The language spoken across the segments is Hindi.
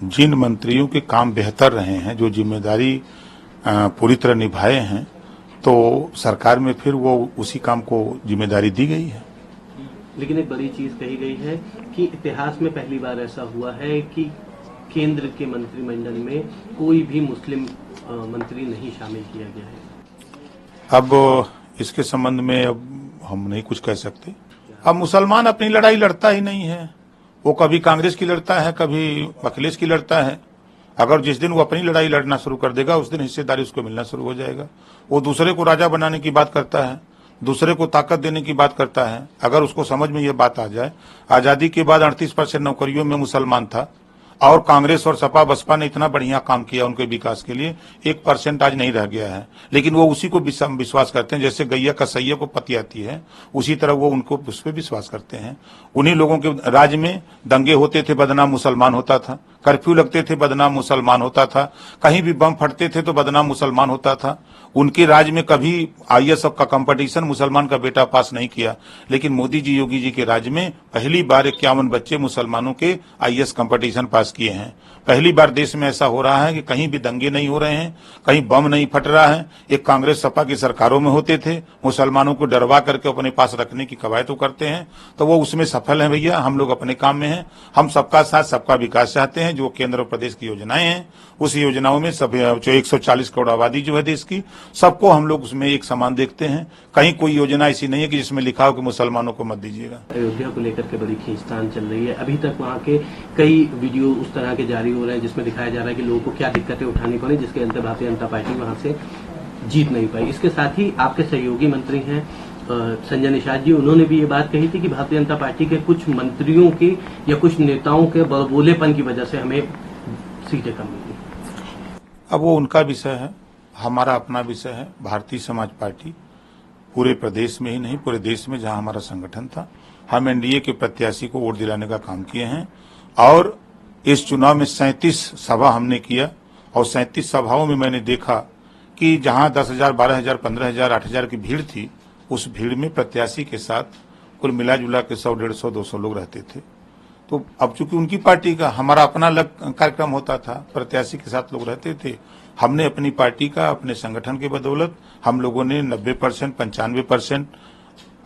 जिन मंत्रियों के काम बेहतर रहे हैं, जो जिम्मेदारी पूरी तरह निभाए हैं, तो सरकार में फिर वो उसी काम को जिम्मेदारी दी गई है। लेकिन एक बड़ी चीज कही गई है कि इतिहास में पहली बार ऐसा हुआ है कि केंद्र के मंत्रिमंडल में कोई भी मुस्लिम मंत्री नहीं शामिल किया गया है। अब इसके संबंध में अब हम नहीं कुछ कह सकते। अब मुसलमान अपनी लड़ाई लड़ता ही नहीं है, वो कभी कांग्रेस की लड़ता है, कभी अखिलेश की लड़ता है। अगर जिस दिन वो अपनी लड़ाई लड़ना शुरू कर देगा, उस दिन हिस्सेदारी उसको मिलना शुरू हो जाएगा। वो दूसरे को राजा बनाने की बात करता है, दूसरे को ताकत देने की बात करता है। अगर उसको समझ में ये बात आ जाए, आजादी के बाद 38% नौकरियों में मुसलमान था और कांग्रेस और सपा बसपा ने इतना बढ़िया काम किया उनके विकास के लिए, 1% आज नहीं रह गया है। लेकिन वो उसी को विश्वास करते हैं, जैसे गैया कसैया को पति आती है, उसी तरह वो उनको उस पर विश्वास करते हैं। उन्हीं लोगों के राज में दंगे होते थे, बदनाम मुसलमान होता था। कर्फ्यू लगते थे, बदनाम मुसलमान होता था। कहीं भी बम फटते थे तो बदनाम मुसलमान होता था। उनके राज में कभी IAS का कंपटीशन मुसलमान का बेटा पास नहीं किया। लेकिन मोदी जी, योगी जी के राज में पहली बार 51 बच्चे मुसलमानों के IAS कंपटीशन पास किए हैं। पहली बार देश में ऐसा हो रहा है कि कहीं भी दंगे नहीं हो रहे हैं, कहीं बम नहीं फट रहा है। एक कांग्रेस सपा की सरकारों में होते थे, मुसलमानों को डरवा करके अपने पास रखने की कवायद करते हैं, तो वो उसमें सफल हैं। भैया, हम लोग अपने काम में हैं। हम सबका साथ सबका विकास चाहते हैं। जो केंद्र और प्रदेश की योजनाएं हैं, उस योजनाओं में सब जो 140 करोड़ आबादी जो है देश की, सबको हम लोग उसमें एक समान देखते हैं। कहीं कोई योजना ऐसी नहीं है कि जिसमें लिखा हो कि मुसलमानों को मत दीजिएगा। अयोध्या को लेकर के बड़ी खींचतान चल रही है। अभी तक वहाँ के कई वीडियो उस तरह के जारी हो रहे हैं जिसमें दिखाया जा रहा है कि लोगों को क्या दिक्कतें उठानी पड़ी, जिसके अंतर भारतीय जनता पार्टी वहाँ से जीत नहीं पाई। इसके साथ ही आपके सहयोगी मंत्री हैं संजय निषाद जी, उन्होंने भी ये बात कही थी कि भारतीय जनता पार्टी के कुछ मंत्रियों की या कुछ नेताओं के बड़बोलेपन की वजह से हमें सीटें कम मिली। अब वो उनका विषय है, हमारा अपना विषय है। भारतीय समाज पार्टी पूरे प्रदेश में ही नहीं, पूरे देश में जहां हमारा संगठन था, हम NDA के प्रत्याशी को वोट दिलाने का काम किए हैं। और इस चुनाव में 37 सभा हमने किया और 37 सभाओं में मैंने देखा कि जहां 10,000, 12,000, 15,000, 8,000 की भीड़ थी, उस भीड़ में प्रत्याशी के साथ कुल मिला जुला के 100, 150, 200 लोग रहते थे। तो अब चूंकि उनकी पार्टी का, हमारा अपना अलग कार्यक्रम होता था, प्रत्याशी के साथ लोग रहते थे। हमने अपनी पार्टी का, अपने संगठन के बदौलत हम लोगों ने 90%, 95%,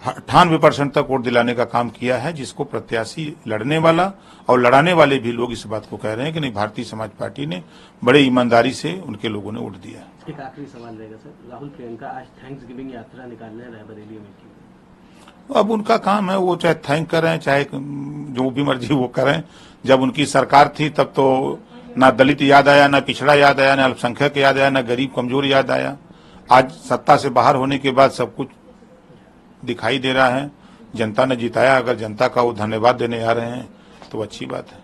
98% तक वोट दिलाने का काम किया है, जिसको प्रत्याशी लड़ने वाला और लड़ाने वाले भी लोग इस बात को कह रहे हैं कि नहीं, भारतीय समाज पार्टी ने बड़े ईमानदारी से उनके लोगों ने वोट दिया। एक आखिरी सवाल रहेगा सर, राहुल प्रियंका आज थैंक्सगिविंग यात्रा निकालने रायबरेली में की। अब उनका काम है, वो चाहे थैंक करें, चाहे जो भी मर्जी वो करें। जब उनकी सरकार थी तब तो ना दलित याद आया, ना पिछड़ा याद आया, ना अल्पसंख्यक याद आया, ना गरीब कमजोर याद आया। आज सत्ता से बाहर होने के बाद सब कुछ दिखाई दे रहा है। जनता ने जिताया, अगर जनता का वो धन्यवाद देने आ रहे हैं तो अच्छी बात है।